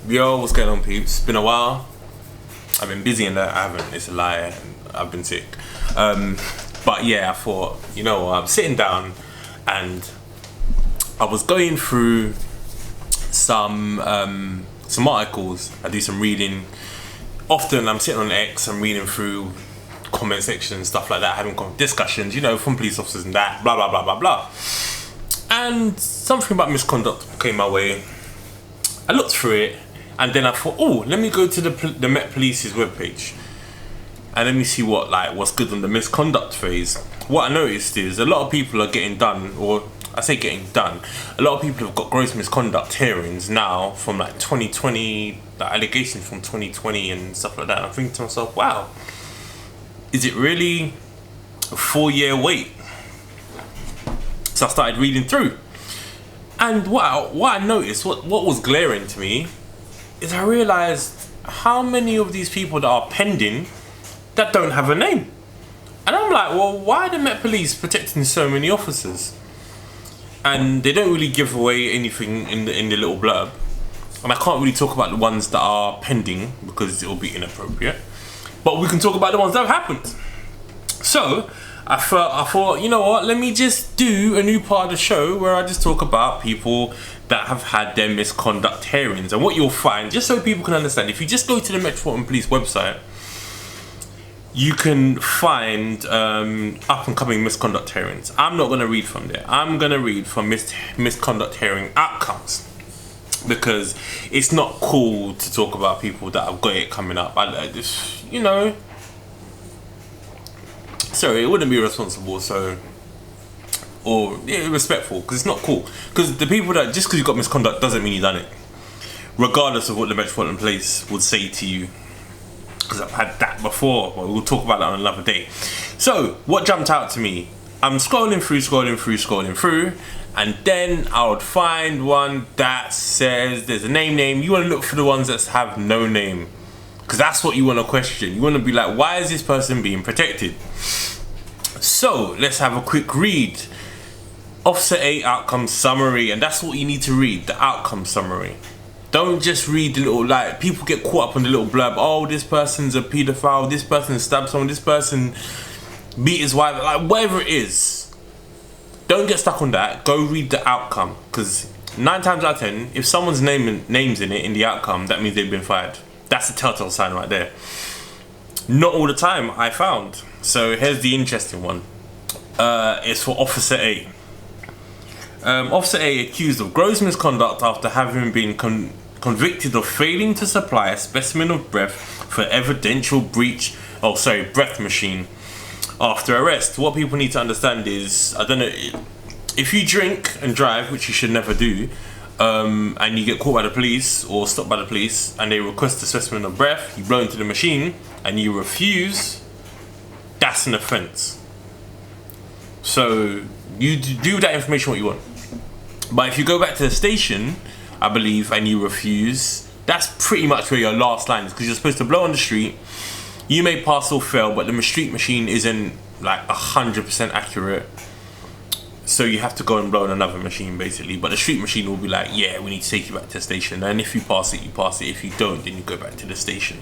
Yo, what's going on, peeps? It's been a while. I've been busy and that I haven't. It's a lie. I've been sick. But yeah, I thought, you know what? I'm sitting down and I was going through some articles. I do some reading. Often I'm sitting on X. I'm reading through comment section and stuff like that, having discussions, you know, from police officers and that, blah blah blah blah blah. And something about misconduct came my way. I looked through it, and then I thought, oh, let me go to the Met Police's webpage, and let me see what's good on the misconduct phase. What I noticed is a lot of people are getting done, or I say getting done. A lot of people have got gross misconduct hearings now from 2020, allegations from 2020 and stuff like that. I'm thinking to myself, wow, is it really a 4-year wait? So I started reading through. And what I noticed, what was glaring to me, is I realised how many of these people that are pending that don't have a name. And I'm like, well, why are the Met Police protecting so many officers? And they don't really give away anything in the little blurb. And I can't really talk about the ones that are pending because it will be inappropriate. But we can talk about the ones that have happened. So I thought, you know what, let me just do a new part of the show where I just talk about people that have had their misconduct hearings. And what you'll find, just so people can understand, if you just go to the Metropolitan Police website, you can find up and coming misconduct hearings. I'm not going to read from there. I'm going to read from misconduct hearing outcomes, because it's not cool to talk about people that have got it coming up. You know, sorry, it wouldn't be responsible, or respectful, because it's not cool. Because the people that, just because you got misconduct doesn't mean you done it, regardless of what the Metropolitan Police would say to you. Because I've had that before, but we'll talk about that on another day. So, what jumped out to me? I'm scrolling through, and then I would find one that says there's a name. You want to look for the ones that have no name, because that's what you want to question. You want to be like, why is this person being protected? So let's have a quick read. Officer A outcome summary, and that's what you need to read, the outcome summary. Don't just read the little, people get caught up on the little blurb. Oh, this person's a paedophile, this person stabbed someone, this person beat his wife, whatever it is. Don't get stuck on that. Go read the outcome, because 9 times out of 10, if someone's name's in it in the outcome, that means they've been fired. That's a telltale sign right there. Not all the time, I found. So here's the interesting one. It's for Officer A. Officer A accused of gross misconduct after having been convicted of failing to supply a specimen of breath for evidential breath machine after arrest. What people need to understand is, I don't know, if you drink and drive, which you should never do, and you get caught by the police or stopped by the police and they request a specimen of breath, you blow into the machine and you refuse, that's an offence. So you do with that information what you want. But if you go back to the station, I believe, and you refuse, that's pretty much where your last line is, because you're supposed to blow on the street. You may pass or fail, but the street machine isn't 100% accurate. So you have to go and blow on another machine, basically. But the street machine will be like, yeah, we need to take you back to the station. And if you pass it, you pass it. If you don't, then you go back to the station.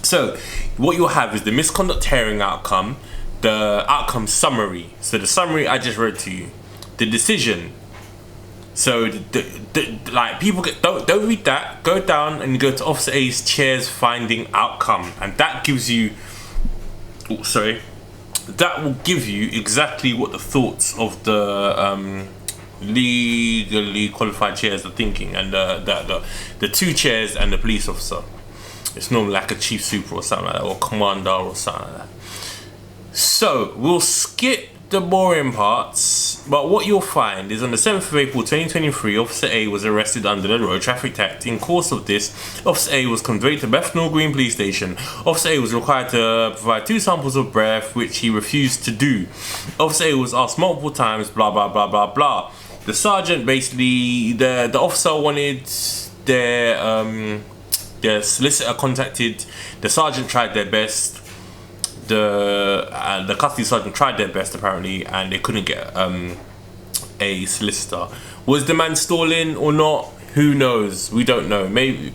So what you'll have is the misconduct hearing outcome, the outcome summary. So the summary I just read to you, the decision. So people don't read that. Go down and go to Officer A's chair's finding outcome, and that gives you. That will give you exactly what the thoughts of the legally qualified chairs are thinking, and the 2 chairs and the police officer. It's normally like a chief super or something like that, or commander or something like that. So we'll skip the boring parts, but what you'll find is on the 7th of April 2023, Officer A was arrested under the Road Traffic Act. In course of this, Officer A was conveyed to Bethnal Green Police Station. Officer A was required to provide 2 samples of breath, which he refused to do. Officer A was asked multiple times, blah blah blah blah blah. The sergeant, basically, the officer wanted their solicitor contacted. The sergeant tried their best. The custody sergeant tried their best apparently, and they couldn't get a solicitor. Was the man stalling or not? Who knows? We don't know. Maybe.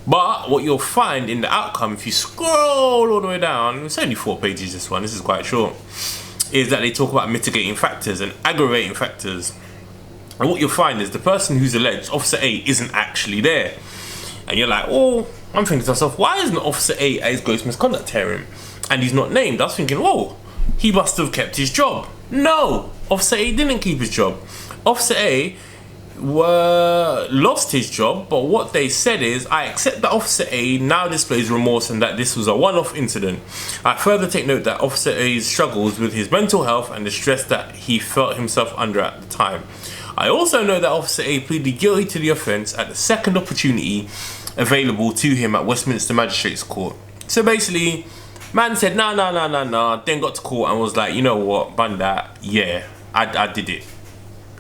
But what you'll find in the outcome, if you scroll all the way down, it's only 4 pages, this one, this is quite short, is that they talk about mitigating factors and aggravating factors. And what you'll find is the person who's alleged, Officer A, isn't actually there. And you're like, oh, I'm thinking to myself, why isn't Officer A at his gross misconduct hearing? And he's not named. I was thinking, whoa, he must have kept his job. No, Officer A didn't keep his job. Officer A lost his job, but what they said is, I accept that Officer A now displays remorse and that this was a one-off incident. I further take note that Officer A's struggles with his mental health and the stress that he felt himself under at the time. I also know that Officer A pleaded guilty to the offence at the second opportunity available to him at Westminster Magistrates Court. So basically, man said nah, then got to court and was like, you know what, bun that, yeah, I did it.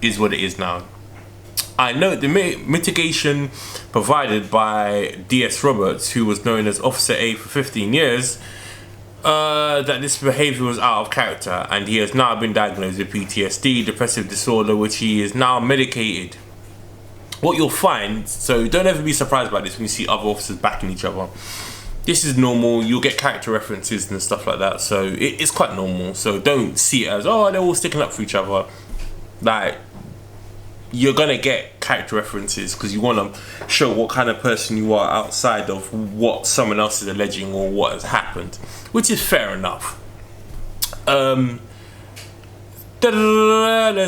Is what it is now. I note the mitigation provided by D.S. Roberts, who was known as Officer A for 15 years, that this behaviour was out of character and he has now been diagnosed with PTSD, depressive disorder, which he is now medicated. What you'll find, so don't ever be surprised by this when you see other officers backing each other. This is normal. You'll get character references and stuff like that, so it's quite normal. So don't see it as, oh, they're all sticking up for each other. Like, you're gonna get character references because you want to show what kind of person you are outside of what someone else is alleging or what has happened, which is fair enough. There's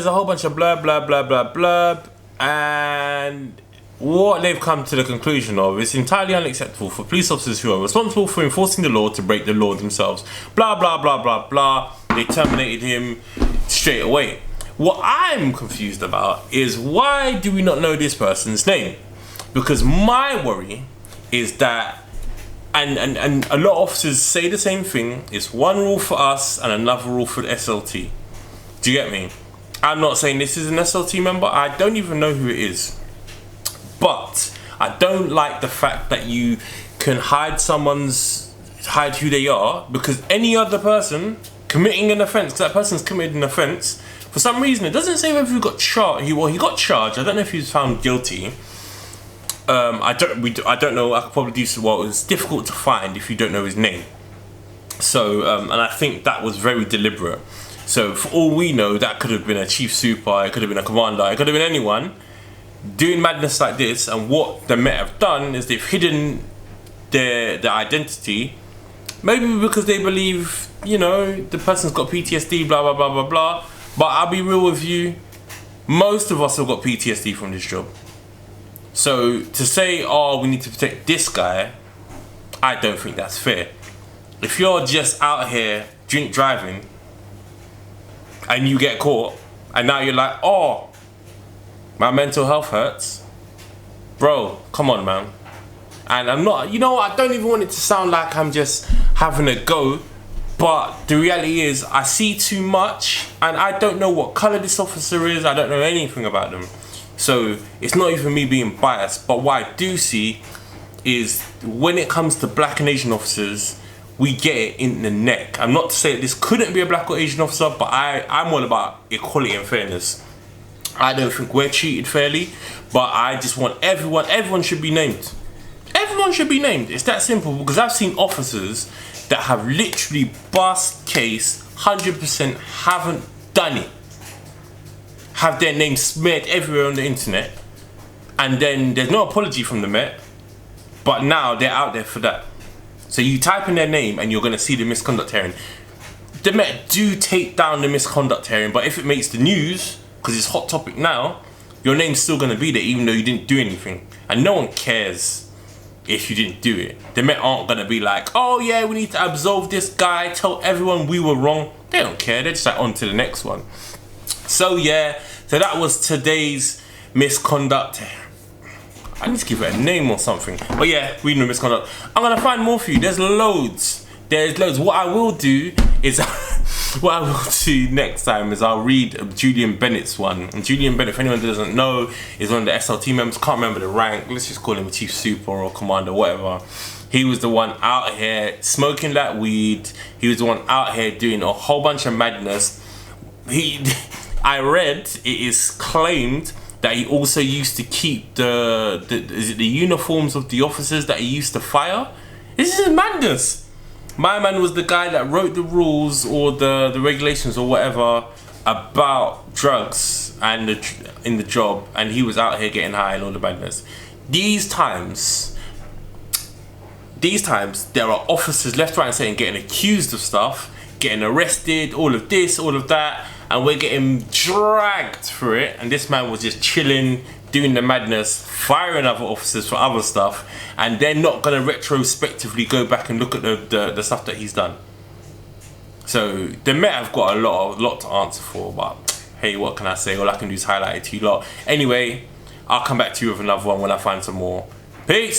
a whole bunch of blah blah blah blah blah, and what they've come to the conclusion of is entirely unacceptable for police officers who are responsible for enforcing the law to break the law themselves. Blah blah blah blah blah. They terminated him straight away. What I'm confused about is, why do we not know this person's name? Because my worry is that, and a lot of officers say the same thing, it's one rule for us and another rule for the SLT. Do you get me? I'm not saying this is an SLT member, I don't even know who it is. But I don't like the fact that you can hide who they are, because any other person committing an offence, because that person's committed an offence, for some reason, it doesn't say whether he got charged. He got charged. I don't know if he was found guilty. I don't know. I could probably do so. Well, it's difficult to find if you don't know his name. So, and I think that was very deliberate. So, for all we know, that could have been a chief super. It could have been a commander. It could have been anyone doing madness like this. And what the Met have done is they've hidden their identity. Maybe because they believe, you know, the person's got PTSD. Blah blah blah blah blah. But I'll be real with you, most of us have got PTSD from this job. So to say, oh, we need to protect this guy, I don't think that's fair. If you're just out here drink driving and you get caught and now you're like, oh, my mental health hurts. Bro, come on, man. And I'm not, you know, I don't even want it to sound like I'm just having a go. But the reality is, I see too much, and I don't know what colour this officer is. I don't know anything about them. So it's not even me being biased. But what I do see is, when it comes to black and Asian officers, we get it in the neck. I'm not to say that this couldn't be a black or Asian officer, but I'm all about equality and fairness. I don't think we're treated fairly, but I just want everyone should be named. Everyone should be named. It's that simple, because I've seen officers that have literally bust case, 100% haven't done it, have their names smeared everywhere on the internet, and then there's no apology from the Met, but now they're out there for that. So you type in their name and you're going to see the misconduct hearing. The Met do take down the misconduct hearing, but if it makes the news, because it's hot topic now, your name's still going to be there even though you didn't do anything. And no one cares if you didn't do it. The Met aren't going to be like, oh yeah, we need to absolve this guy, tell everyone we were wrong. They don't care, they're just like, on to the next one. So yeah, so that was today's misconduct. I need to give it a name or something. But yeah, reading the misconduct. I'm going to find more for you. There's loads. What I will do is, what I will do next time is I'll read Julian Bennett's one. And Julian Bennett, if anyone doesn't know, is one of the SLT members. Can't remember the rank. Let's just call him a chief super or commander, whatever. He was the one out here smoking that weed. He was the one out here doing a whole bunch of madness. I read, it is claimed that he also used to keep the is it the uniforms of the officers that he used to fire? This is madness. My man was the guy that wrote the rules or the regulations or whatever about drugs and in the job, and he was out here getting high and all the madness. These times there are officers left, right and centre getting accused of stuff, getting arrested, all of this, all of that, and we're getting dragged through it, and this man was just chilling, doing the madness, firing other officers for other stuff, and they're not going to retrospectively go back and look at the stuff that he's done. So the Met have got a lot to answer for, but hey, what can I say? All I can do is highlight it to you lot. Anyway, I'll come back to you with another one when I find some more. Peace!